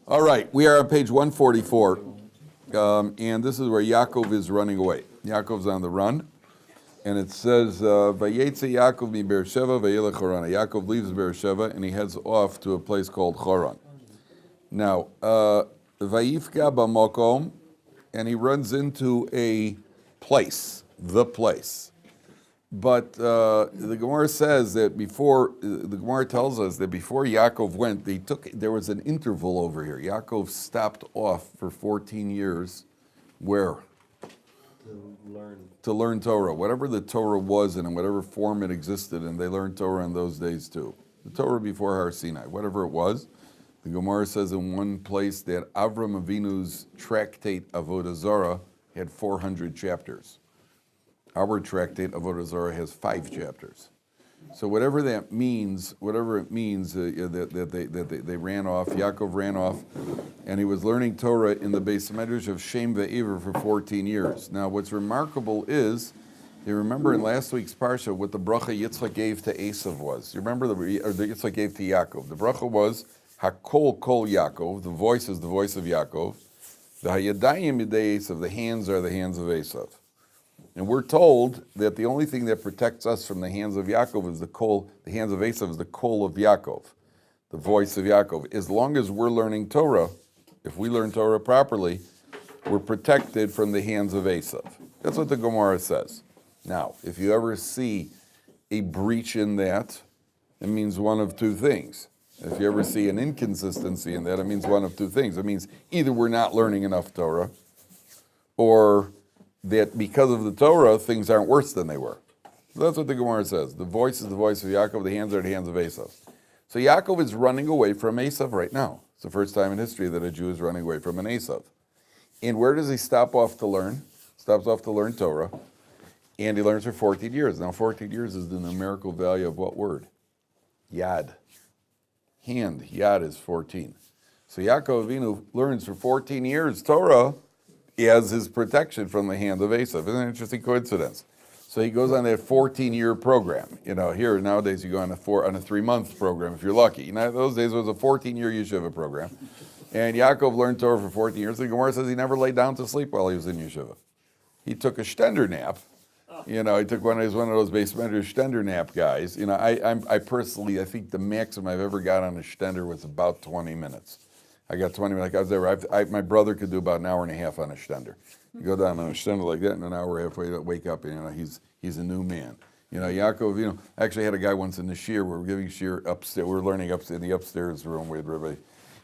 All right, we are on page 144, and this is where Yaakov is running away. Yaakov's on the run, and it says, Vayeitzei Yaakov mi Beersheva vayelech Haran. Yaakov leaves Beersheva, and he heads off to a place called Haran. Now, Vayifka b'makom, and he runs into a place, the place. But the Gemara says that the Gemara tells us that before Yaakov went, there was an interval over here. Yaakov stopped off for 14 years. Where? To learn Torah. Whatever the Torah was and in whatever form it existed, and they learned Torah in those days too. The Torah before Har Sinai, whatever it was. The Gemara says in one place that Avram Avinu's tractate Avodah Zarah had 400 chapters. Our tractate Avodah Zarah has 5 chapters. So whatever it means that they ran off, Yaakov ran off, and he was learning Torah in the Beis Medrash of Shem Ve'ever for 14 years. Now what's remarkable is, you remember in last week's Parsha what the bracha Yitzchak gave to Esav was. You remember the Yitzchak gave to Yaakov. The bracha was Hakol Kol Yaakov, the voice is the voice of Yaakov. The Hayadayim Yidei Esav, the hands are the hands of Esav. And we're told that the only thing that protects us from the hands of Yaakov is the hands of Esav is the kol of Yaakov, the voice of Yaakov. As long as we're learning Torah, if we learn Torah properly, we're protected from the hands of Esav. That's what the Gemara says. Now, if you ever see a breach in that, it means one of two things. If you ever see an inconsistency in that, it means one of two things. It means either we're not learning enough Torah, or that because of the Torah, things aren't worse than they were. So that's what the Gemara says. The voice is the voice of Yaakov, the hands are the hands of Esav. So Yaakov is running away from Esav right now. It's the first time in history that a Jew is running away from an Esav. And where does he stop off to learn? Stops off to learn Torah. And he learns for 14 years. Now 14 years is the numerical value of what word? Yad. Hand. Yad is 14. So Yaakov Avinu learns for 14 years Torah. He has his protection from the hand of Esav. Isn't it an interesting coincidence? So he goes on that 14-year program. You know, here nowadays you go on a 3-month program if you're lucky. You know, those days it was a 14-year yeshiva program. And Yaakov learned Torah for 14 years. The Gemara says he never laid down to sleep while he was in yeshiva. He took a stender nap. You know, he was one of those Beis Medrash stender nap guys. You know, I personally, I think the maximum I've ever got on a stender was about 20 minutes. I got 20 minutes. I was there. My brother could do about an hour and a half on a stender. You go down on a stender like that, in an hour halfway to wake up, and you know he's a new man. You know, Yaakov. You know, I actually had a guy once in the shir. We were giving shir upstairs. We were learning upstairs in the upstairs room with Rabbi,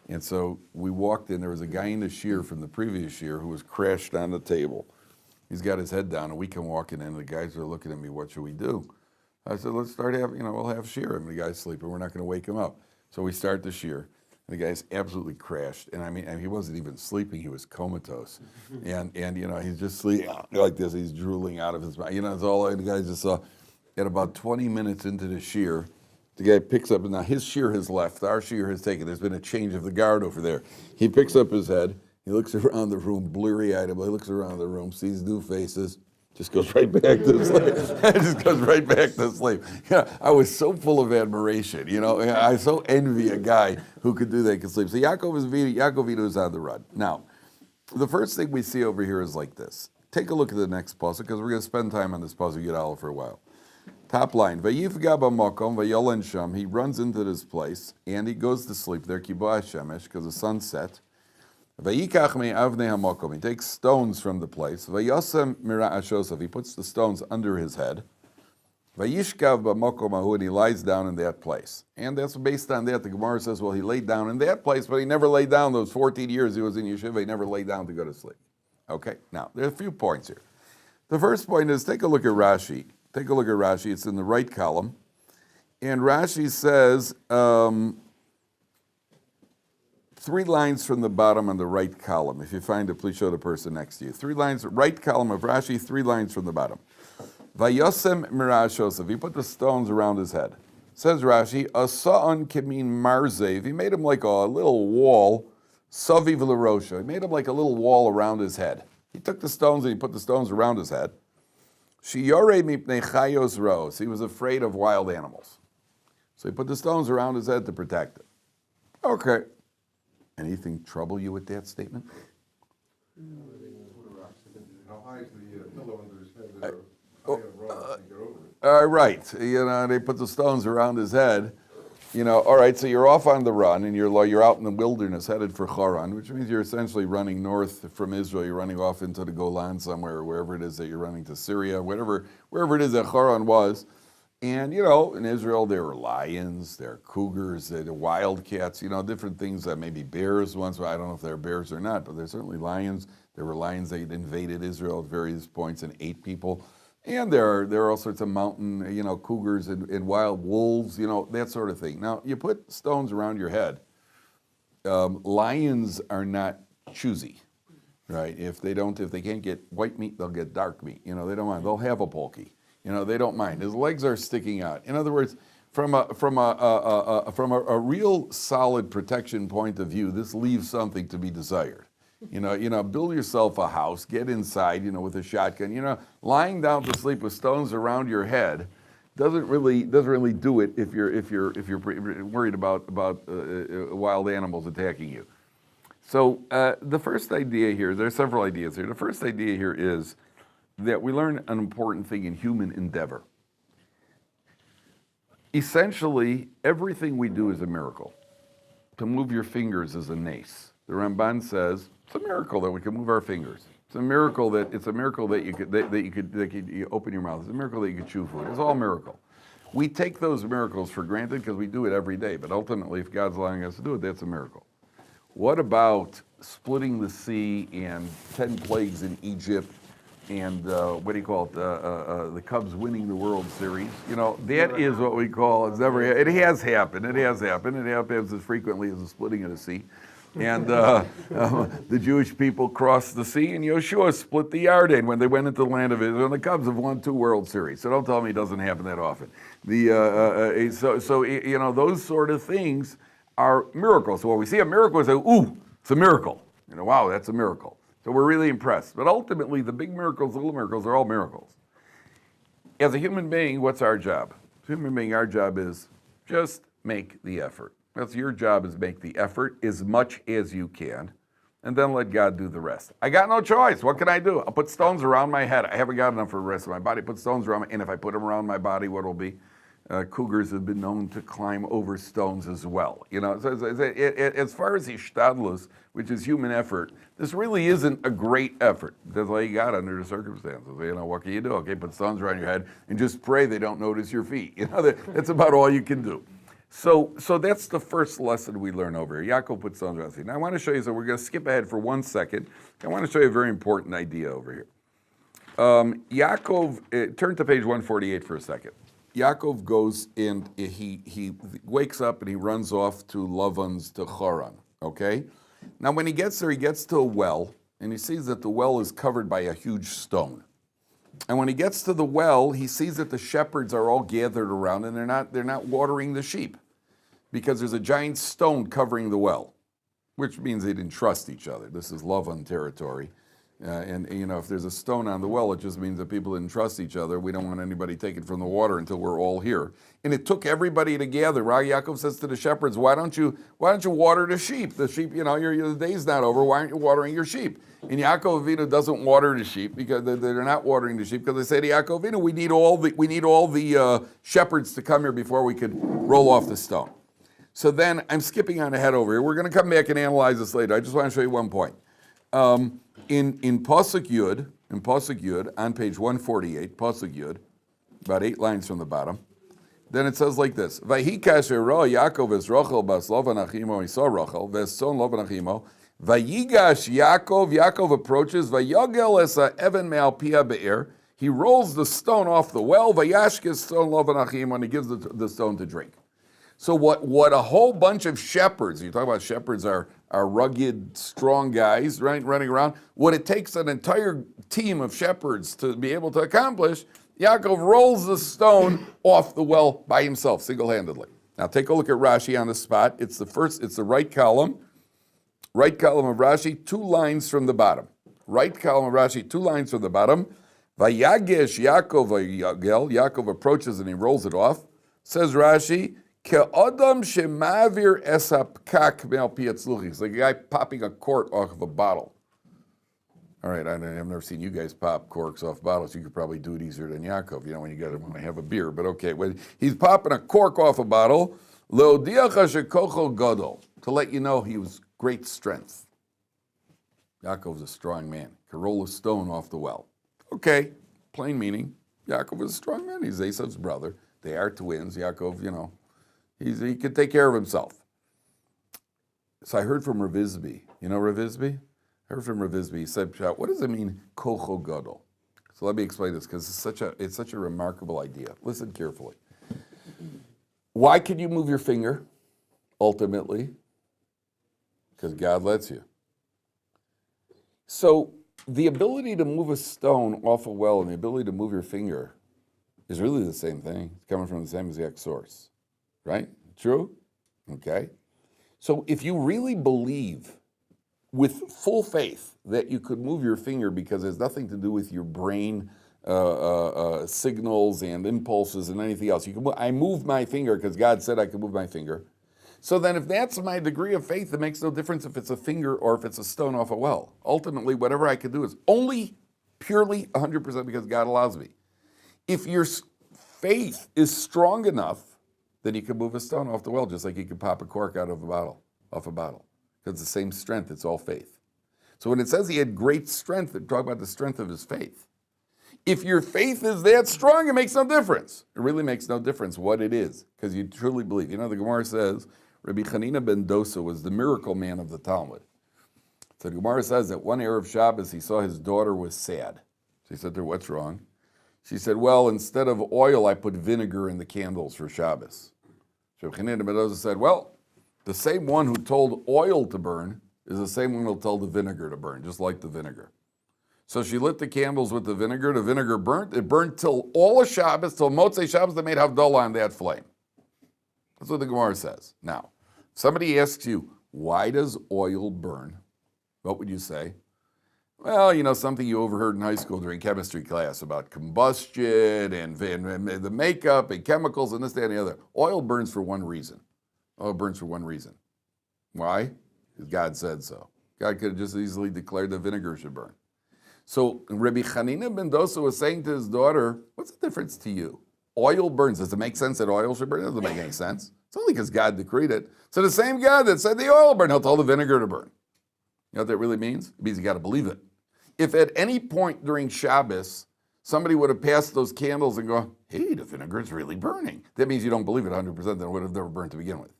and so we walked in. There was a guy in the shir from the previous shir who was crashed on the table. He's got his head down, and we come walking in, and the guys are looking at me. What should we do? I said, let's start having. You know, we'll have shir. I mean, the guy's sleeping. We're not going to wake him up. So we start the shir. And the guy's absolutely crashed, and I mean, he wasn't even sleeping; he was comatose, and you know, he's just sleeping like this. He's drooling out of his mouth. You know, it's all. And the guy just saw. At about 20 minutes into the shir, the guy picks up. Now his shir has left. Our shir has taken. There's been a change of the guard over there. He picks up his head. He looks around the room, bleary-eyed. He looks around the room, sees new faces. Just goes right back to sleep. Just goes right back to sleep. You know, I was so full of admiration. You know, I so envy a guy who could do that, could sleep. So Yaakov Avinu is on the run. Now, the first thing we see over here is like this. Take a look at the next puzzle because we're going to spend time on this puzzle. Yud Aleph for a while. Top line. Vayifga b'makom vayolen sham. He runs into this place and he goes to sleep there. Kibo hashemesh because the sun set. Vayikach me'avnei hamakom. He takes stones from the place. Vayosem mira'ashosav. He puts the stones under his head. Vayishkav b'makom ahu. And he lies down in that place. And that's based on that. The Gemara says, well, he laid down in that place, but he never laid down those 14 years he was in yeshiva. He never laid down to go to sleep. Okay. Now there are a few points here. The first point is take a look at Rashi. Take a look at Rashi. It's in the right column, and Rashi says. 3 lines from the bottom on the right column. If you find it, please show the person next to you. 3 lines, right column of Rashi, 3 lines from the bottom. Vayosem mira'ashosav. He put the stones around his head. Says Rashi, Asa'an kemin marzev. He made him like a little wall, saviv l'rosha. He made him like a little wall around his head. He took the stones and he put the stones around his head. Shiyore mipnei chayos ros. He was afraid of wild animals. So he put the stones around his head to protect it. Okay. Anything trouble you with that statement? How high is the pillow under his head? High enough rock to get over it. Right. They put the stones around his head. All right, so you're off on the run, and you're out in the wilderness headed for Haran, which means you're essentially running north from Israel. You're running off into the Golan somewhere, or wherever it is that you're running to Syria, wherever it is that Haran was. And, in Israel, there were lions, there are cougars, there are wildcats, different things that maybe bears once. I don't know if they're bears or not, but there's certainly lions. There were lions that invaded Israel at various points and ate people. And there are all sorts of mountain, cougars and wild wolves, that sort of thing. Now, you put stones around your head. Lions are not choosy, right? If they can't get white meat, they'll get dark meat. They don't mind. They'll have a pulky. They don't mind. His legs are sticking out. In other words, from a real solid protection point of view, this leaves something to be desired. Build yourself a house, get inside, with a shotgun. Lying down to sleep with stones around your head doesn't really do it if you're worried about wild animals attacking you. So the first idea here, there are several ideas here. The first idea here is that we learn an important thing in human endeavor. Essentially, everything we do is a miracle. To move your fingers is a nace. The Ramban says it's a miracle that we can move our fingers. It's a miracle that you could open your mouth. It's a miracle that you could chew food. It's all a miracle. We take those miracles for granted because we do it every day. But ultimately, if God's allowing us to do it, that's a miracle. What about splitting the sea and 10 plagues in Egypt? And the Cubs winning the World Series. That is what we call, it has happened. It happens as frequently as the splitting of the sea. And the Jewish people crossed the sea, and Yeshua split the Yarden when they went into the land of Israel. And the Cubs have won 2 World Series, so don't tell me it doesn't happen that often. Those sort of things are miracles. So when we see a miracle, we say, "Ooh, it's a miracle." Wow, that's a miracle. So we're really impressed. But ultimately, the big miracles, the little miracles, are all miracles. As a human being, what's our job? As a human being, our job is just make the effort. That's your job, is make the effort as much as you can, and then let God do the rest. I got no choice. What can I do? I'll put stones around my head. I haven't got enough for the rest of my body. Put stones around me, and if I put them around my body, what will be? Cougars have been known to climb over stones as well. As far as hishtadlus, which is human effort, this really isn't a great effort. That's all you got under the circumstances. What can you do? Okay, put stones around your head and just pray they don't notice your feet. That's about all you can do. So that's the first lesson we learn over here. Yaakov put stones around his feet. Now I want to show you, so we're going to skip ahead for 1 second. I want to show you a very important idea over here. Yaakov, turn to page 148 for a second. Yaakov goes and he wakes up and he runs off to Lavan's, to Haran, okay? Now when he gets there, he gets to a well, and he sees that the well is covered by a huge stone. And when he gets to the well, he sees that the shepherds are all gathered around, and they're not watering the sheep because there's a giant stone covering the well, which means they didn't trust each other. This is Lavan territory. If there's a stone on the well, it just means that people didn't trust each other. We don't want anybody taken from the water until we're all here. And it took everybody to gather. Yaakov says to the shepherds, why don't you water the sheep? The sheep, the day's not over. Why aren't you watering your sheep? And Yaakov Avinu doesn't water the sheep because they're not watering the sheep, because they say to Yaakov Avinu, we need all the shepherds to come here before we could roll off the stone. So then I'm skipping on ahead over here. We're going to come back and analyze this later. I just want to show you one point. In Pasuk Yud, on page 148, Pasuk Yud, about 8 lines from the bottom, then it says like this: Vayhi kasher ra Yaakov es Rachel bas Lavan achimo, he saw Rachel, ves son Lavan achimo, vayigash Yaakov approaches, vayagel es even me'al pia be'er, he rolls the stone off the well, vayashkes son Lavan achimo, and he gives the stone to drink. So what a whole bunch of shepherds, you talk about shepherds are rugged, strong guys, right, running around. What it takes an entire team of shepherds to be able to accomplish, Yaakov rolls the stone off the well by himself, single-handedly. Now take a look at Rashi on the spot. It's the right column of Rashi, 2 lines from the bottom. Right column of Rashi, 2 lines from the bottom. Vayagesh Yaakov vayagel, Yaakov approaches and he rolls it off. Says Rashi, Ke'adam shemavir esapkak me'al pi hatzluchi. It's like a guy popping a cork off of a bottle. All right, I've never seen you guys pop corks off bottles. You could probably do it easier than Yaakov, when you want to have a beer. But okay, when he's popping a cork off a bottle, le'odiacha shekocho gadol, to let you know he was great strength. Yaakov's a strong man. Could roll a stone off the well. Okay, plain meaning. Yaakov is a strong man. He's Esav's brother. They are twins. Yaakov, he can take care of himself. So I heard from Rabbi. You know Rabbi? I heard from Rabbi. He said, what does it mean, kocho gadol? So let me explain this, because it's such a remarkable idea. Listen carefully. Why can you move your finger, ultimately? Because God lets you. So the ability to move a stone off a well and the ability to move your finger is really the same thing. It's coming from the same exact source, right? True? Okay. So if you really believe with full faith that you could move your finger because it has nothing to do with your brain signals and impulses and anything else, I move my finger because God said I could move my finger. So then if that's my degree of faith, it makes no difference if it's a finger or if it's a stone off a well. Ultimately, whatever I could do is only purely 100% because God allows me. If your faith is strong enough, then you can move a stone off the well, just like you could pop a cork out of a bottle, off a bottle. Because it's the same strength, it's all faith. So when it says he had great strength, it talks about the strength of his faith. If your faith is that strong, it makes no difference. It really makes no difference what it is, because you truly believe. The Gemara says, Rabbi Chanina ben Dosa was the miracle man of the Talmud. So the Gemara says that one Erev Shabbos, he saw his daughter was sad. So he said to her, what's wrong? She said, well, instead of oil, I put vinegar in the candles for Shabbos. So Rabbi Chanina ben Dosa said, well, the same one who told oil to burn is the same one who told the vinegar to burn, just like the vinegar. So she lit the candles with the vinegar burnt. It burnt till all of Shabbos, till Motzei Shabbos, they made Havdalah on that flame. That's what the Gemara says. Now, somebody asks you, why does oil burn? What would you say? Well, something you overheard in high school during chemistry class about combustion and the makeup and chemicals and this, that, and the other. Oil burns for one reason. Oil burns for one reason. Why? Because God said so. God could have just easily declared that vinegar should burn. So Rabbi Chanina ben Dosa was saying to his daughter, what's the difference to you? Oil burns. Does it make sense that oil should burn? It doesn't make any sense. It's only because God decreed it. So the same God that said the oil burn, he'll tell the vinegar to burn. You know what that really means? It means you got to believe it. If at any point during Shabbos, somebody would have passed those candles and go, hey, the vinegar is really burning, that means you don't believe it 100%, then it would have never burned to begin with.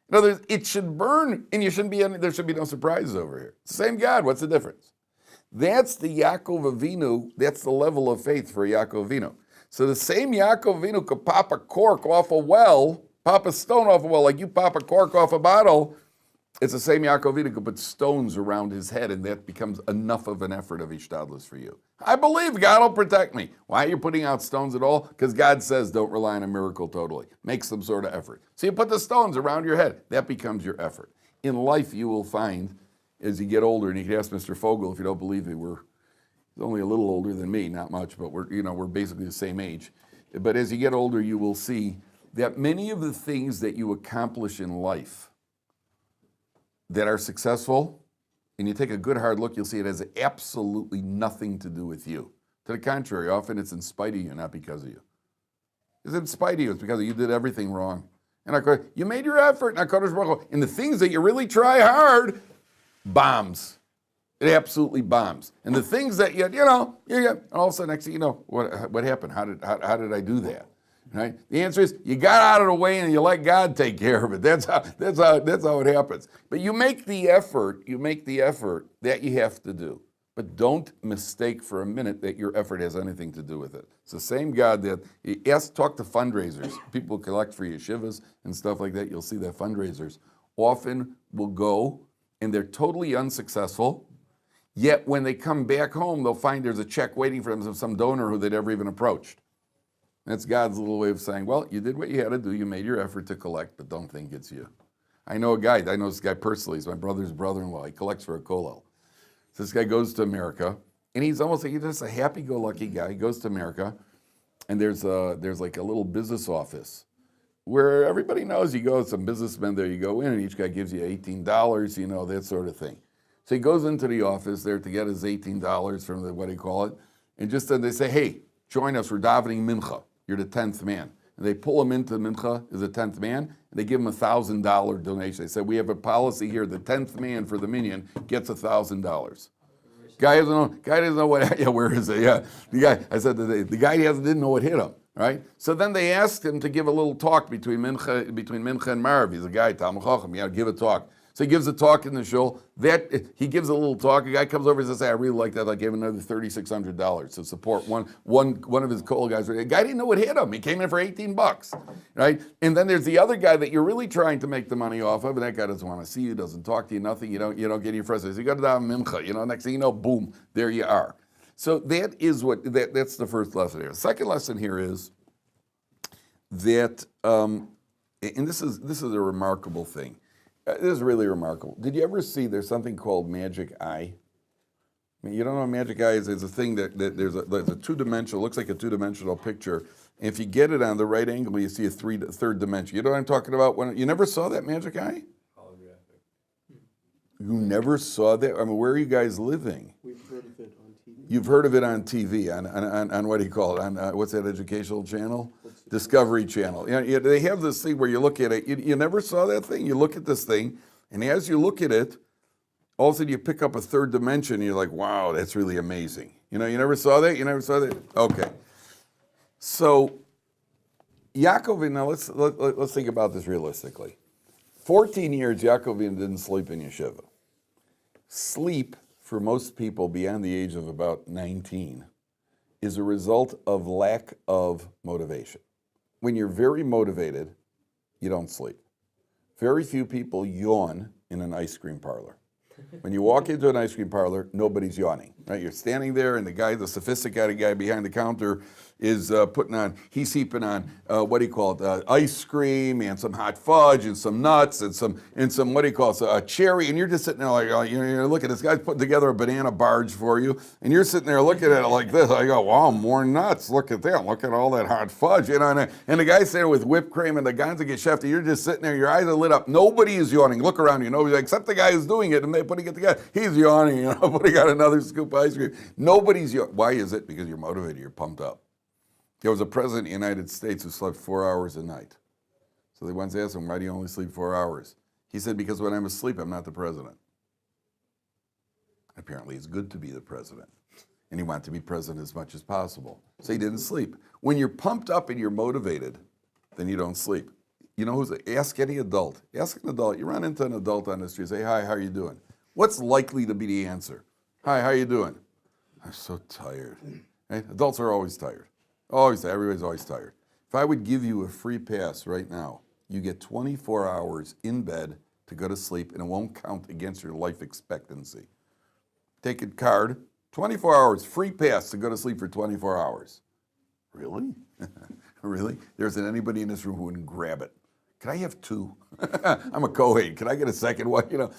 In other words, it should burn, and there should be no surprises over here. It's the same God. What's the difference? That's the Yaakov Avinu. That's the level of faith for Yaakov Avinu. So the same Yaakov Avinu could pop a cork off a well, pop a stone off a well, like you pop a cork off a bottle. It's the same Yaakov Avinu could put stones around his head, and that becomes enough of an effort of ishtadlus for you. I believe God will protect me. Why are you putting out stones at all? Because God says don't rely on a miracle totally. Make some sort of effort. So you put the stones around your head. That becomes your effort. In life, you will find, as you get older, and you can ask Mr. Fogel if you don't believe me, he's only a little older than me, not much, but we're basically the same age. But as you get older, you will see that many of the things that you accomplish in life that are successful, and you take a good hard look, you'll see it has absolutely nothing to do with you. To the contrary, often it's in spite of you, not because of you. It's in spite of you. It's because you did everything wrong. And you made your effort, and the things that you really try hard, bombs. It absolutely bombs. And the things that all of a sudden, next thing you know, what happened? How did I do that? Right? The answer is you got out of the way and you let God take care of it. That's how it happens. But you make the effort that you have to do. But don't mistake for a minute that your effort has anything to do with it. It's the same God that talk to fundraisers. People collect for yeshivas and stuff like that. You'll see that fundraisers often will go and they're totally unsuccessful. Yet when they come back home, they'll find there's a check waiting for them from some donor who they'd never even approached. That's God's little way of saying, well, you did what you had to do. You made your effort to collect, but don't think it's you. I know this guy personally. He's my brother's brother-in-law. He collects for a kollel. So this guy goes to America, and he's just a happy-go-lucky guy. He goes to America, and there's like a little business office where everybody knows you go, some businessmen there, you go in and each guy gives you $18, you know, that sort of thing. So he goes into the office there to get his $18 from the, what do you call it? And just then they say, hey, join us, we're davening mincha. You're the 10th man. And they pull him into mincha as a 10th man, and they give him a $1,000 donation. They said, we have a policy here, the 10th man for the minyan gets $1,000. Guy doesn't know what, yeah, where is it? Yeah, the guy, I said, the guy didn't know what hit him, right? So then they asked him to give a little talk between mincha and Marav. He's a guy, Talmud Chacham, you got to give a talk. So he gives a talk in the shul. He gives a little talk. A guy comes over and says, hey, I really like that. I gave him another $3,600 to support one of his coal guys. The guy didn't know what hit him. He came in for $18, right? And then there's the other guy that you're really trying to make the money off of, and that guy doesn't want to see you, doesn't talk to you, nothing. You don't get any frustrated. So you got to daven mincha. You know, next thing you know, boom, there you are. So that is that's the first lesson here. The second lesson here is that, and this is a remarkable thing. This is really remarkable. Did you ever see there's something called magic eye? I mean, you don't know what magic eye is? It's a thing that there's a two-dimensional, looks like a two-dimensional picture. And if you get it on the right angle, you see a third dimension. You know what I'm talking about? You never saw that magic eye? Holographic. You never saw that? I mean, where are you guys living? We've heard of it on TV. You've heard of it on TV, on what do you call it? On what's that educational channel? Discovery Channel. You know, they have this thing where you look at it. You never saw that thing? You look at this thing, and as you look at it, all of a sudden you pick up a third dimension, and you're like, wow, that's really amazing. You know, you never saw that? You never saw that? Okay. So, Yaakov, now let's think about this realistically. 14 years, Yaakov didn't sleep in yeshiva. Sleep, for most people beyond the age of about 19, is a result of lack of motivation. When you're very motivated, you don't sleep. Very few people yawn in an ice cream parlor. When you walk into an ice cream parlor, nobody's yawning, right? You're standing there, and the sophisticated guy behind the counter is he's heaping on, ice cream and some hot fudge and some nuts and some a cherry, and you're just sitting there like, you're looking, this guy's putting together a banana barge for you, and you're sitting there looking at it like this. I go, wow, more nuts, look at that, look at all that hot fudge, you know, and the guy's sitting with whipped cream and the guys that get shafted, you're just sitting there, your eyes are lit up, nobody is yawning, look around you, nobody, except the guy who's doing it, and they're putting it together, he's yawning, you know, putting out another scoop of ice cream. Nobody's yawning. Why is it? Because you're motivated, you're pumped up. There was a president of the United States who slept 4 hours a night. So they once asked him, why do you only sleep 4 hours? He said, because when I'm asleep, I'm not the president. Apparently, it's good to be the president. And he wanted to be president as much as possible. So he didn't sleep. When you're pumped up and you're motivated, then you don't sleep. You know, ask any adult. Ask an adult. You run into an adult on the street, say, hi, how are you doing? What's likely to be the answer? Hi, how are you doing? I'm so tired. Right? Adults are always tired. Always, everybody's always tired. If I would give you a free pass right now, you get 24 hours in bed to go to sleep, and it won't count against your life expectancy. Take a card, 24 hours, free pass to go to sleep for 24 hours. Really? Really? There isn't anybody in this room who wouldn't grab it. Can I have two? I'm a Kohen. Can I get a second one? You know,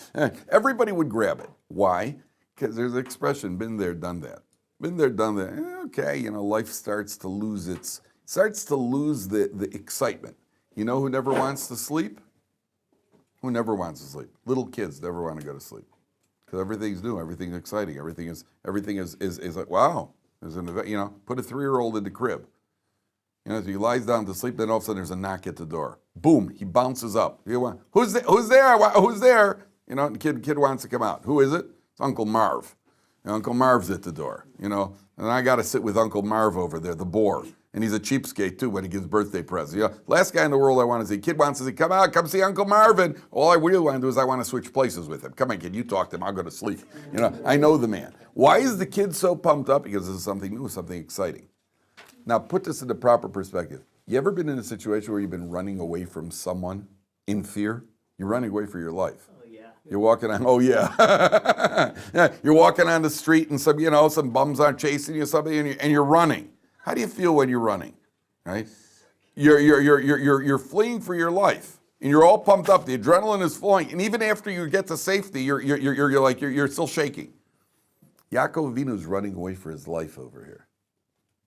everybody would grab it. Why? Because there's an expression, been there, done that. Been there, done that. Okay, you know, life starts to lose the excitement. You know who never wants to sleep? Who never wants to sleep? Little kids never want to go to sleep. Because everything's new, everything's exciting, everything is like, wow, there's an event, you know, put a 3-year-old in the crib. You know, as he lies down to sleep, then all of a sudden there's a knock at the door. Boom, he bounces up. Who's there? Who's there? Who's there? You know, the kid wants to come out. Who is it? It's Uncle Marv. And Uncle Marv's at the door, you know, and I got to sit with Uncle Marv over there, the boar. And he's a cheapskate, too, when he gives birthday presents. You know, last guy in the world I want to see. Kid wants to see, come out, come see Uncle Marvin. All I really want to do is I want to switch places with him. Come on, kid, you talk to him, I'll go to sleep. You know, I know the man. Why is the kid so pumped up? Because this is something new, something exciting. Now, put this in the proper perspective. You ever been in a situation where you've been running away from someone in fear? You're running away for your life. You're walking on, yeah, you're walking on the street and some bums aren't chasing you, and you're running. How do you feel when you're running, right? You're fleeing for your life, and you're all pumped up. The adrenaline is flowing, and even after you get to safety, you're still shaking. Yaakov Avinu is running away for his life over here.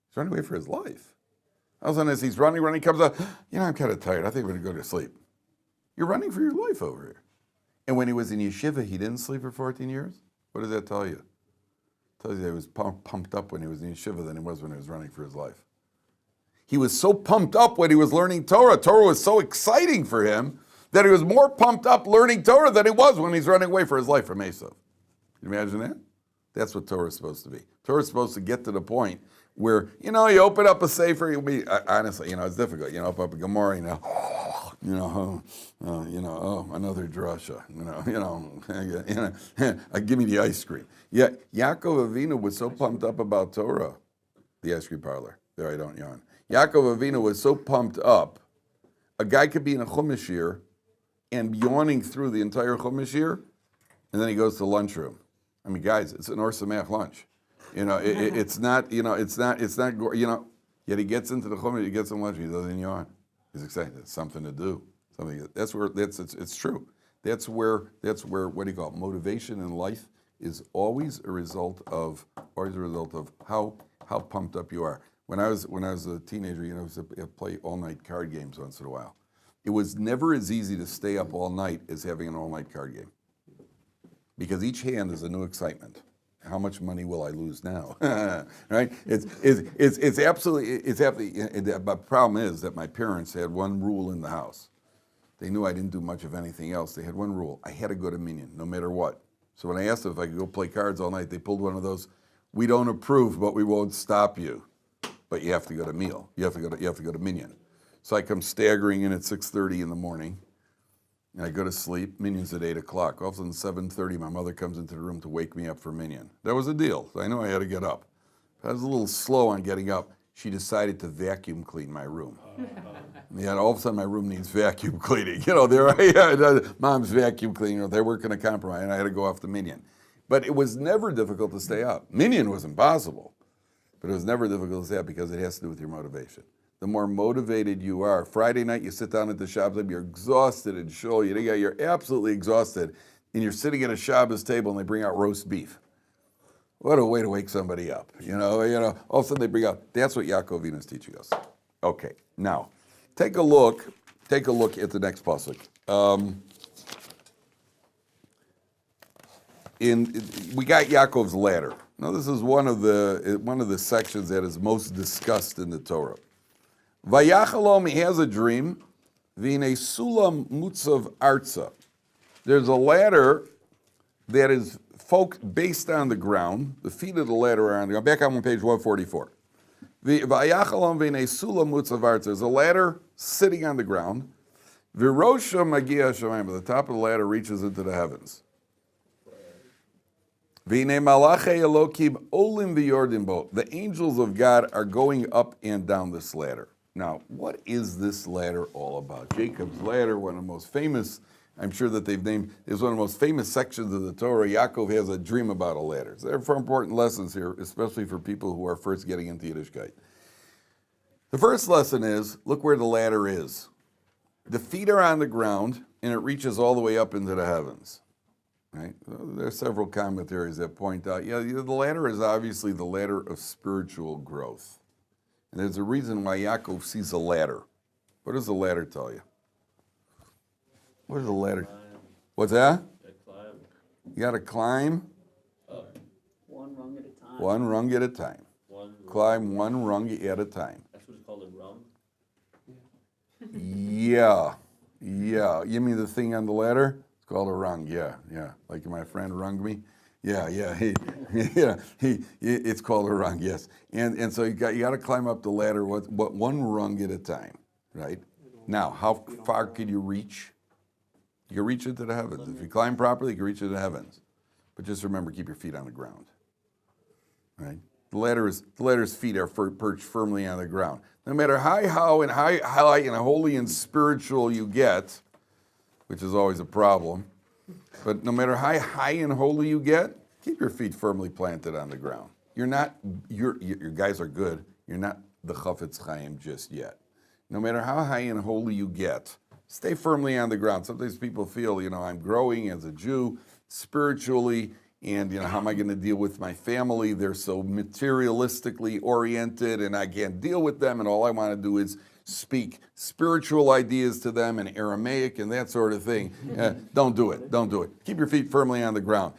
He's running away for his life. All of a sudden, as he's running, he comes up, I'm kind of tired. I think I'm going to go to sleep. You're running for your life over here. And when he was in yeshiva, he didn't sleep for 14 years? What does that tell you? It tells you that he was pumped up when he was in yeshiva than he was when he was running for his life. He was so pumped up when he was learning Torah. Torah was so exciting for him that he was more pumped up learning Torah than he was when he's running away for his life from Esav. Can you imagine that? That's what Torah is supposed to be. Torah is supposed to get to the point where, you open up a sefer, you'll be, honestly, it's difficult. Open up a Gemara, another drasha, give me the ice cream. Yeah, Yaakov Avinu was so pumped up about Torah, the ice cream parlor. There, I don't yawn. Yaakov Avinu was so pumped up, a guy could be in a chumash year and yawning through the entire chumash year, and then he goes to the lunchroom. I mean, guys, it's an Or Sameach lunch. It's not, yet he gets into the chumash, he gets some lunch, he doesn't yawn. He's excited. It's something to do. It's true. That's where, what do you call it? Motivation in life is always a result of how pumped up you are. When I was a teenager, I used to play all-night card games once in a while. It was never as easy to stay up all night as having an all-night card game. Because each hand is a new excitement. How much money will I lose now? Right? It's absolutely. The problem is that my parents had one rule in the house. They knew I didn't do much of anything else. They had one rule: I had to go to minyan, no matter what. So when I asked them if I could go play cards all night, they pulled one of those. We don't approve, but we won't stop you. But you have to go to meal. You have to go to minyan. So I come staggering in at 6:30 in the morning. And I go to sleep, minyan's at 8 o'clock. All of a sudden, 7:30, my mother comes into the room to wake me up for minyan. That was a deal. So I knew I had to get up. I was a little slow on getting up. She decided to vacuum clean my room. Yeah, all of a sudden, my room needs vacuum cleaning. Mom's vacuum cleaning. They weren't going to compromise, and I had to go off the minyan. But it was never difficult to stay up. Minyan was impossible. But it was never difficult to stay up because it has to do with your motivation. The more motivated you are. Friday night, you sit down at the Shabbos, you're exhausted and shul, you're absolutely exhausted, and you're sitting at a Shabbos table and they bring out roast beef. What a way to wake somebody up. All of a sudden they bring out, that's what Yaakov Avinu is teaching us. Okay, now, take a look at the next pasuk. We got Yaakov's ladder. Now this is one of the sections that is most discussed in the Torah. Vayachalom, he has a dream. V'inei sulam mutzav arza. There's a ladder that is based on the ground. The feet of the ladder are on the ground. Back on page 144. Vayachalom v'inei sulam mutzav arza. There's a ladder sitting on the ground. V'rosha magia shamayim. The top of the ladder reaches into the heavens. V'inei malachei Elokim olim v'yordim bo. The angels of God are going up and down this ladder. Now, what is this ladder all about? Jacob's ladder, one of the most famous, I'm sure that they've named, is one of the most famous sections of the Torah. Yaakov has a dream about a ladder. So there are 4 important lessons here, especially for people who are first getting into Yiddishkeit. The first lesson is, look where the ladder is. The feet are on the ground, and it reaches all the way up into the heavens. Right? There are several commentaries that point out, the ladder is obviously the ladder of spiritual growth. And there's a reason why Yaakov sees a ladder. What does the ladder tell you? What is the ladder? What's that? You got to climb. One rung at a time. One rung at a time. Climb one rung at a time. That's what it's called, a rung? Yeah. You mean the thing on the ladder? It's called a rung, yeah. Like my friend rung me. Yeah. It's called a rung, yes. And so you got to climb up the ladder what one rung at a time, right? Now, how far could you reach? You can reach into the heavens. If you climb properly, you can reach into the heavens. But just remember, keep your feet on the ground, right? The ladder's feet are perched firmly on the ground. No matter how high and holy and spiritual you get, which is always a problem, but no matter how high and holy you get, keep your feet firmly planted on the ground. Your guys are good. You're not the Chafetz Chaim just yet. No matter how high and holy you get, stay firmly on the ground. Sometimes people feel, I'm growing as a Jew spiritually, and how am I going to deal with my family? They're so materialistically oriented, and I can't deal with them, and all I want to do is speak spiritual ideas to them in Aramaic and that sort of thing. Don't do it. Don't do it. Keep your feet firmly on the ground.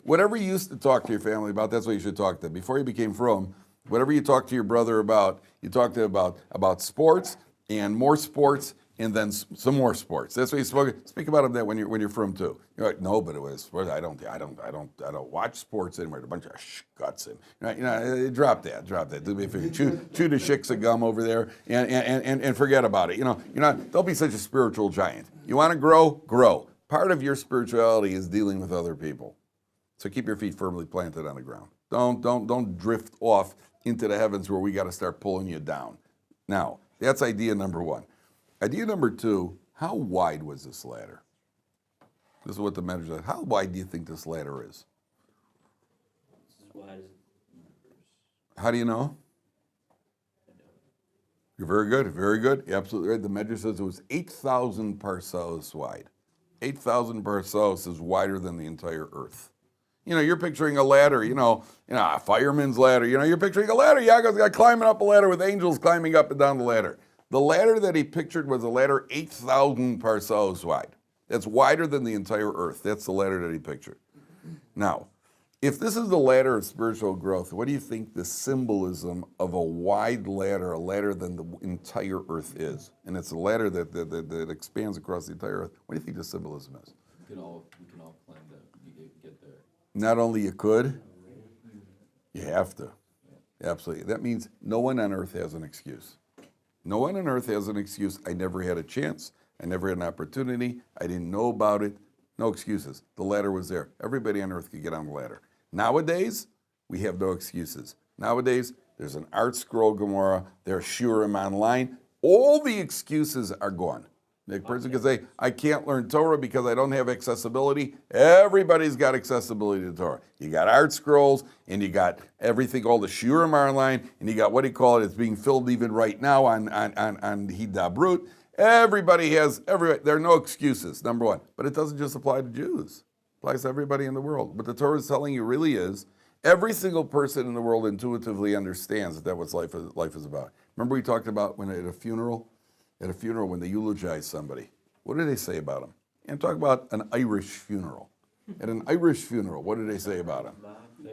Whatever you used to talk to your family about, that's what you should talk to them. Before you became frum, whatever you talk to your brother about, you talk to him about sports and more sports and then some more sports. That's what you speak about that when you're frum too. You're like, no, but it was sports. I don't watch sports anymore. A bunch of guts in. Drop that. If you chew the shicks of gum over there and forget about it. Don't be such a spiritual giant. You want to grow. Part of your spirituality is dealing with other people. So keep your feet firmly planted on the ground. Don't drift off into the heavens where we got to start pulling you down. Now, that's idea number one. Idea number two, how wide was this ladder? This is what the measure said. How wide do you think this ladder is? As wide as How do you know? You're very good, very good. You're absolutely right. The measure says it was 8,000 parseos wide. 8,000 parseos is wider than the entire earth. You're picturing a ladder, a fireman's ladder. You're picturing a ladder. Yaakov's got climbing up a ladder with angels climbing up and down the ladder. The ladder that he pictured was a ladder 8,000 parseos wide. That's wider than the entire earth. That's the ladder that he pictured. Now, if this is the ladder of spiritual growth, what do you think the symbolism of a wide ladder, a ladder than the entire earth is? And it's a ladder that expands across the entire earth. What do you think the symbolism is? We can all plan to get there. Not only you could, you have to. Absolutely. That means no one on earth has an excuse. No one on earth has an excuse. I never had a chance. I never had an opportunity. I didn't know about it. No excuses. The ladder was there. Everybody on earth could get on the ladder. Nowadays, we have no excuses. Nowadays, there's an Art Scroll Gemara. There's Shurim online. All the excuses are gone. The person can say, I can't learn Torah because I don't have accessibility. Everybody's got accessibility to Torah. You got Art Scrolls, and you got everything, all the Shurim are online, and you got, what do you call it? It's being filled even right now on Hidabrut. Everybody has, there are no excuses, number one. But it doesn't just apply to Jews. It applies to everybody in the world. What the Torah is telling you really is, every single person in the world intuitively understands that that's what life is about. Remember we talked about when at a funeral, when they eulogize somebody, what do they say about him? And talk about an Irish funeral. At an Irish funeral, what do they say about him?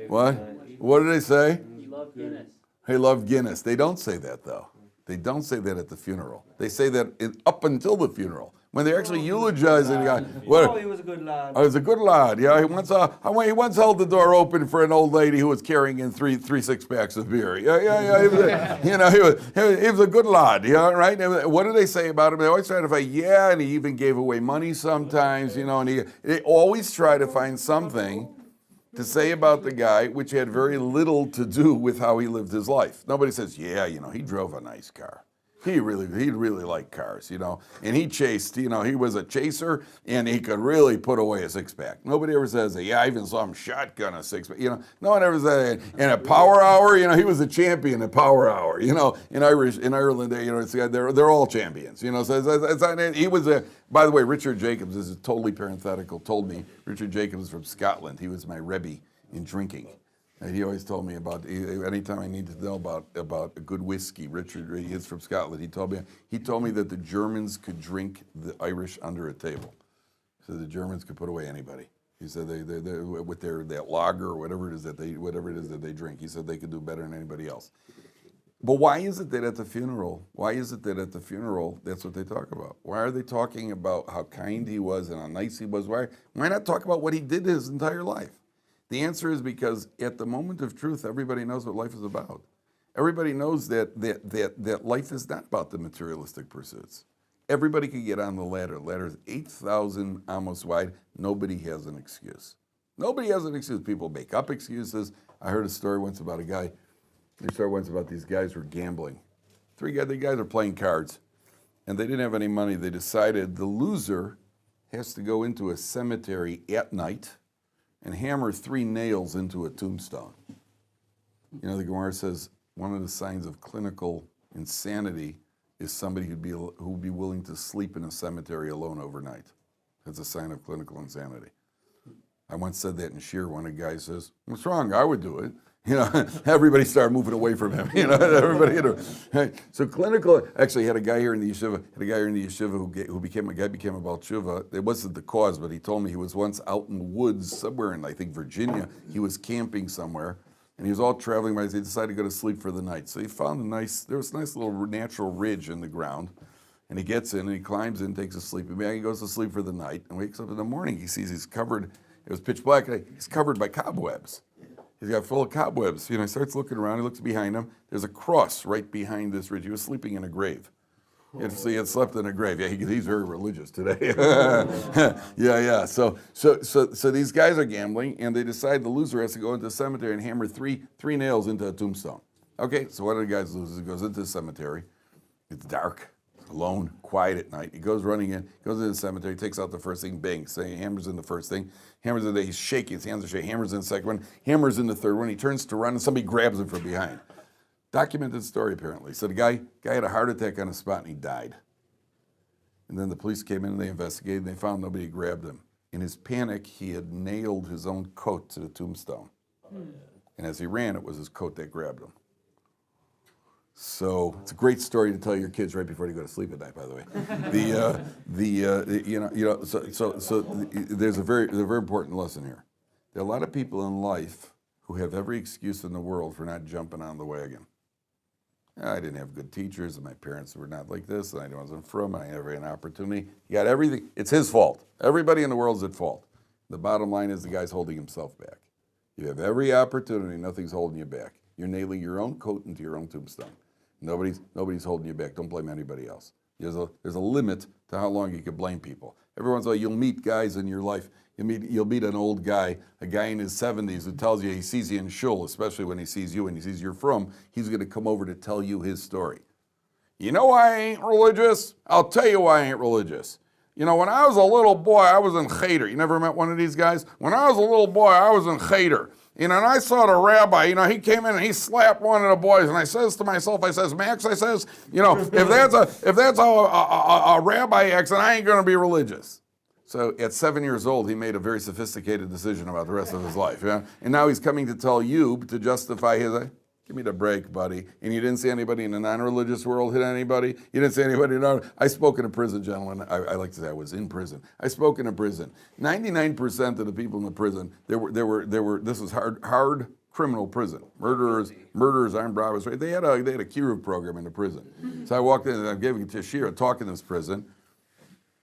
What? What do they say? He loved Guinness. He loved Guinness. They don't say that, though. They don't say that at the funeral. They say that up until the funeral. When they're actually eulogizing the guy. Oh, he was a good lad. Oh, he was a good lad. Yeah, he once held the door open for an old lady who was carrying in three six-packs of beer. Yeah. He was a good lad. Yeah, right. What do they say about him? They always try to find. Yeah, and he even gave away money sometimes. And they always try to find something to say about the guy which had very little to do with how he lived his life. Nobody says, yeah, he drove a nice car. He really liked cars, and he chased, he was a chaser, and he could really put away a six-pack. Nobody ever says that. Yeah, I even saw him shotgun a six-pack. No one ever said that. And a power hour, he was a champion at power hour. In Ireland, they're all champions. So it's not, he was a. By the way, Richard Jacobs, this is totally parenthetical, told me Richard Jacobs is from Scotland. He was my Rabbi in drinking. And he always told me about, anytime I needed to know about a good whiskey, Richard, he is from Scotland, he told me that the Germans could drink the Irish under a table. So the Germans could put away anybody. He said they with that lager or whatever it is that they drink, he said they could do better than anybody else. But why is it that at the funeral, that's what they talk about? Why are they talking about how kind he was and how nice he was? Why not talk about what he did his entire life? The answer is because at the moment of truth, everybody knows what life is about. Everybody knows that life is not about the materialistic pursuits. Everybody can get on the ladder. The ladder is 8,000 amos wide. Nobody has an excuse. Nobody has an excuse. People make up excuses. I heard a story once about a guy. These guys who were gambling. The guys are playing cards, and they didn't have any money. They decided the loser has to go into a cemetery at night and hammer 3 nails into a tombstone. The Gemara says one of the signs of clinical insanity is somebody who'd be willing to sleep in a cemetery alone overnight. That's a sign of clinical insanity. I once said that in Shir. One of the guys says, "What's wrong? I would do it." Everybody started moving away from him. Everybody. So clinical. Actually, had a guy here in the yeshiva. Who became a Baal Tshuva. It wasn't the cause, but he told me he was once out in the woods somewhere in, I think, Virginia. He was camping somewhere, and he was all traveling. But he decided to go to sleep for the night. So he found there was a nice little natural ridge in the ground. And he gets in and he climbs in, takes a sleeping bag, he goes to sleep for the night, and wakes up in the morning. He sees he's covered, it was pitch black, he's covered by cobwebs. He's got full of cobwebs. He starts looking around, he looks behind him, there's a cross right behind this ridge. He was sleeping in a grave. He had slept in a grave. Yeah, he's very religious today. Yeah. So these guys are gambling, and they decide the loser has to go into the cemetery and hammer three nails into a tombstone. Okay, so what do the guys lose? He goes into the cemetery. It's dark. Alone, quiet at night. He goes running in, goes into the cemetery, takes out the first thing, bang, hammers in the first thing, hammers in he's shaking, his hands are shaking, hammers in the second one, hammers in the third one, he turns to run and somebody grabs him from behind. Documented story apparently. So the guy had a heart attack on the spot and he died. And then the police came in and they investigated and they found nobody grabbed him. In his panic, he had nailed his own coat to the tombstone. And as he ran, it was his coat that grabbed him. So it's a great story to tell your kids right before they go to sleep at night. By the way, there's a very important lesson here. There are a lot of people in life who have every excuse in the world for not jumping on the wagon. I didn't have good teachers, and my parents were not like this, and I wasn't from. I never had an opportunity. You got everything. It's his fault. Everybody in the world is at fault. The bottom line is the guy's holding himself back. You have every opportunity. Nothing's holding you back. You're nailing your own coat into your own tombstone. Nobody's holding you back. Don't blame anybody else. There's a limit to how long you can blame people. Every once in a while, you'll meet guys in your life. You'll meet an old guy, a guy in his 70s who tells you he sees you in shul, especially when he sees you and he sees you're from. He's going to come over to tell you his story. You know why I ain't religious? I'll tell you why I ain't religious. When I was a little boy, I was in Cheder. You never met one of these guys? When I was a little boy, I was in Cheder. And I saw the rabbi, he came in and he slapped one of the boys, and I says to myself, Max, if that's how a rabbi acts, then I ain't going to be religious. So at 7 years old, he made a very sophisticated decision about the rest of his life. Yeah? And now he's coming to tell you to justify his, give me the break, buddy. And you didn't see anybody in the non-religious world hit anybody? You didn't see anybody, I spoke in a prison, gentlemen. I like to say I was in prison. I spoke in a prison. 99% of the people in the prison, this was hard criminal prison. Murderers, armed robbers. Right? They had a kiruv program in the prison. So I walked in and I gave a talk in this prison.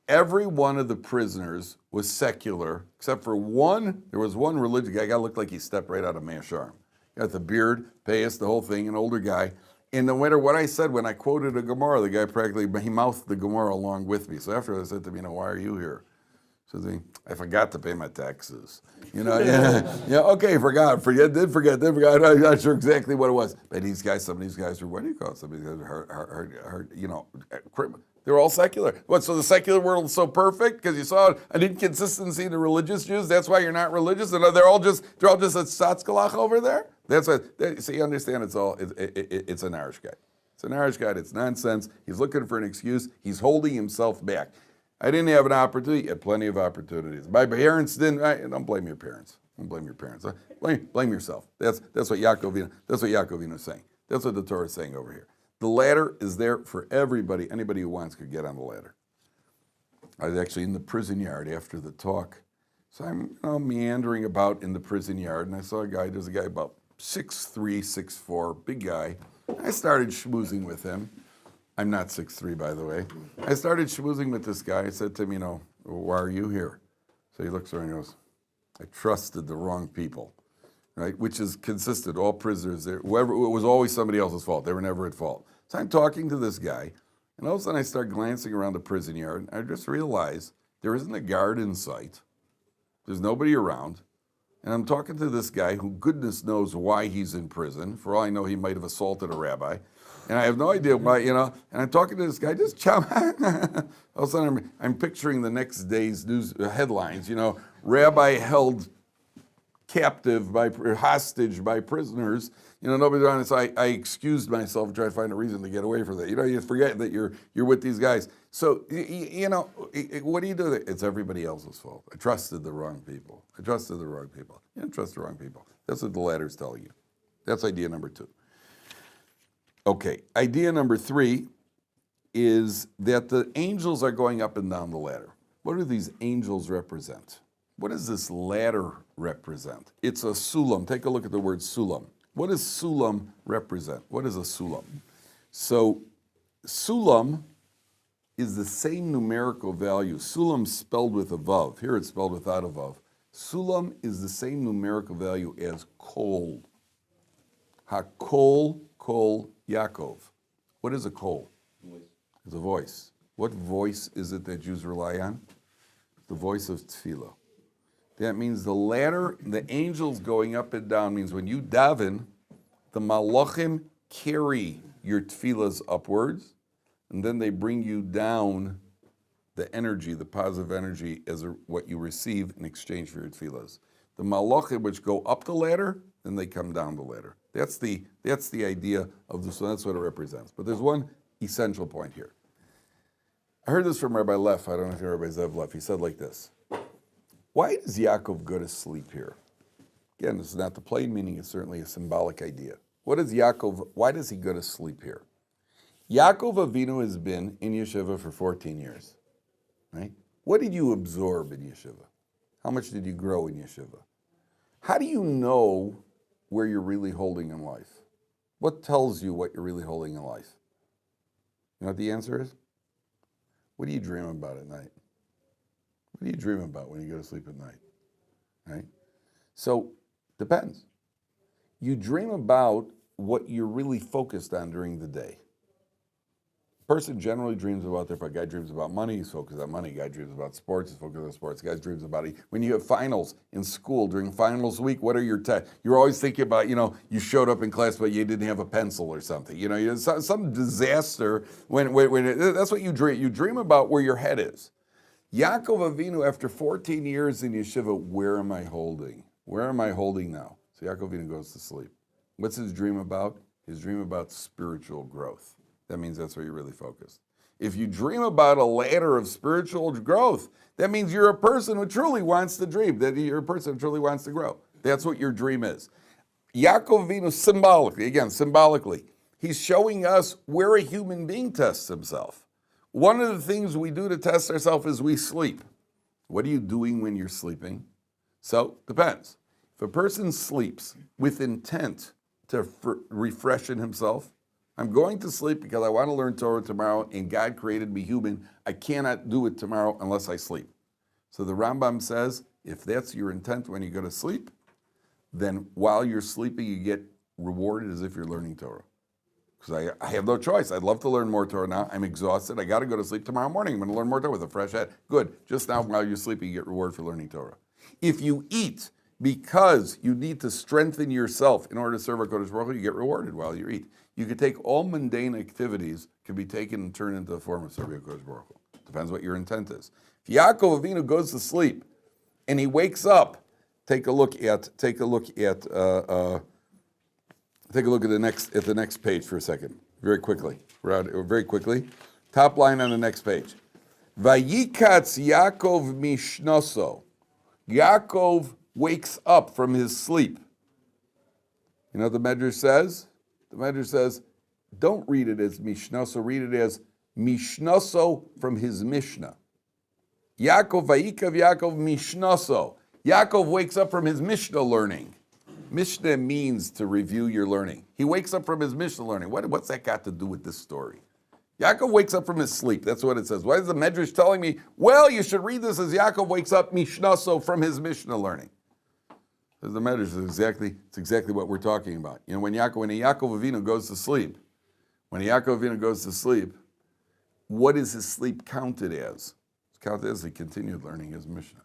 Every one of the prisoners was secular, except for one. There was one religious guy looked like he stepped right out of Masharm. Got the beard, payas, the whole thing, an older guy. And no matter what I said, when I quoted a Gemara, the guy he mouthed the Gemara along with me. So after I said to me, why are you here? So I forgot to pay my taxes. Okay, forgot. Did forget. I'm not sure exactly what it was. But some of these guys were, what do you call it? Some of these guys are they're all secular. What, so the secular world is so perfect because you saw an inconsistency in the religious Jews? That's why you're not religious? And they're all just a satzkalach over there? That's what, so you understand it's an Irish guy. It's an Irish guy, it's nonsense. He's looking for an excuse. He's holding himself back. I didn't have an opportunity. You had plenty of opportunities. My parents didn't. Don't blame your parents. Don't blame your parents. Blame yourself. That's what Yaakov is saying. That's what the Torah is saying over here. The ladder is there for everybody. Anybody who wants could get on the ladder. I was actually in the prison yard after the talk. So I'm meandering about in the prison yard, and I saw there's a guy about 6'3", 6'4", big guy. I started schmoozing with him. I'm not 6'3", by the way. I started schmoozing with this guy. I said to him, why are you here? So he looks around and goes, I trusted the wrong people. Right, which is consistent. All prisoners, it was always somebody else's fault. They were never at fault. So I'm talking to this guy, and all of a sudden I start glancing around the prison yard, and I just realize there isn't a guard in sight. There's nobody around. And I'm talking to this guy who goodness knows why he's in prison. For all I know, he might have assaulted a rabbi. And I have no idea why, and I'm talking to this guy, just chum. All of a sudden I'm picturing the next day's news headlines, rabbi held captive, hostage by prisoners. Nobody's on it. So I excused myself and tried to find a reason to get away from that. You forget that you're with these guys. So, what do you do? It's everybody else's fault. I trusted the wrong people. You don't trust the wrong people. That's what the ladder's telling you. That's idea number 2. Okay, idea number 3 is that the angels are going up and down the ladder. What do these angels represent? What does this ladder represent? It's a sulam. Take a look at the word sulam. What does sulam represent? What is a sulam? So, sulam is the same numerical value. Sulam spelled with a vav. Here it's spelled without a vav. Sulam is the same numerical value as kol. Hakol, kol, Yaakov. What is a kol? Voice. It's a voice. What voice is it that Jews rely on? The voice of tefillah. That means the ladder, the angels going up and down means when you daven, the malachim carry your tefillahs upwards, and then they bring you down the energy, the positive energy, as what you receive in exchange for your tefillahs. The malachim which go up the ladder, then they come down the ladder. That's the idea of this. So that's what it represents. But there's one essential point here. I heard this from Rabbi Leff. I don't know if you're Rabbi Zev Leff. He said like this: why does Yaakov go to sleep here? Again, this is not the plain meaning. It's certainly a symbolic idea. Why does he go to sleep here? Yaakov Avinu has been in yeshiva for 14 years, right? What did you absorb in yeshiva? How much did you grow in yeshiva? How do you know where you're really holding in life? What tells you what you're really holding in life? You know what the answer is? What do you dream about at night? What do you dream about when you go to sleep at night? Right? So, depends. You dream about what you're really focused on during the day. A person generally dreams about their, a guy dreams about money, he's focused on money. A guy dreams about sports, he's focused on sports. A guy dreams about it. When you have finals in school, during finals week, what are your you're always thinking about, you showed up in class but you didn't have a pencil or something. Some disaster when that's what you dream. You dream about where your head is. Yaakov Avinu, after 14 years in yeshiva, where am I holding? Where am I holding now? So Yaakov Avinu goes to sleep. What's his dream about? His dream about spiritual growth. That means that's where you're really focused. If you dream about a ladder of spiritual growth, that means you're a person who truly wants to dream, that you're a person who truly wants to grow. That's what your dream is. Yaakov Avinu, symbolically, he's showing us where a human being tests himself. One of the things we do to test ourselves is we sleep. What are you doing when you're sleeping? So, depends. If a person sleeps with intent to refresh in himself, I'm going to sleep because I want to learn Torah tomorrow and God created me human. I cannot do it tomorrow unless I sleep. So the Rambam says, if that's your intent when you go to sleep, then while you're sleeping, you get rewarded as if you're learning Torah. Because I have no choice. I'd love to learn more Torah now. I'm exhausted. I got to go to sleep tomorrow morning. I'm going to learn more Torah with a fresh head. Good. Just now while you're sleeping, you get reward for learning Torah. If you eat because you need to strengthen yourself in order to serve HaKadosh Baruch Hu, you get rewarded while you eat. You could take all mundane activities, can be taken and turned into a form of serving HaKadosh Baruch Hu. Depends what your intent is. If Yaakov Avinu goes to sleep and he wakes up, take a look at the next page for a second, very quickly. Very quickly. Top line on the next page. Vayikatz Yaakov mishnoso. Yaakov wakes up from his sleep. You know what the Medrash says? The Medrash says, don't read it as mishnoso, read it as mishnoso from his Mishnah. Yaakov, Vayikav Yaakov mishnoso. Yaakov wakes up from his Mishnah learning. Mishnah means to review your learning. He wakes up from his Mishnah learning. What's that got to do with this story? Yaakov wakes up from his sleep. That's what it says. Why is the Medrash telling me, well, you should read this as Yaakov wakes up mishnaso from his Mishnah learning? Because the Medrash is exactly what we're talking about. When Yaakov Avinu goes to sleep, what is his sleep counted as? It's counted as he continued learning his Mishnah.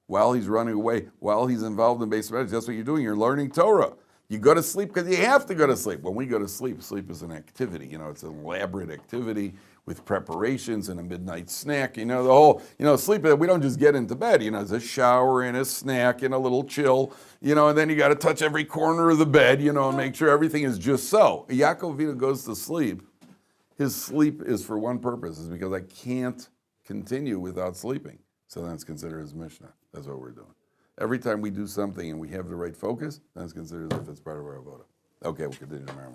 While he's running away, while he's involved in base Medrash, that's what you're doing. You're learning Torah. You go to sleep because you have to go to sleep. When we go to sleep, sleep is an activity. It's an elaborate activity with preparations and a midnight snack. The whole, sleep, we don't just get into bed. There's a shower and a snack and a little chill, and then you got to touch every corner of the bed, and make sure everything is just so. Yaakov Avinu goes to sleep. His sleep is for one purpose, is because I can't continue without sleeping. So then it's considered as Mishnah. That's what we're doing. Every time we do something and we have the right focus, then it's considered as if it's part of our avoda. Okay, we'll continue tomorrow.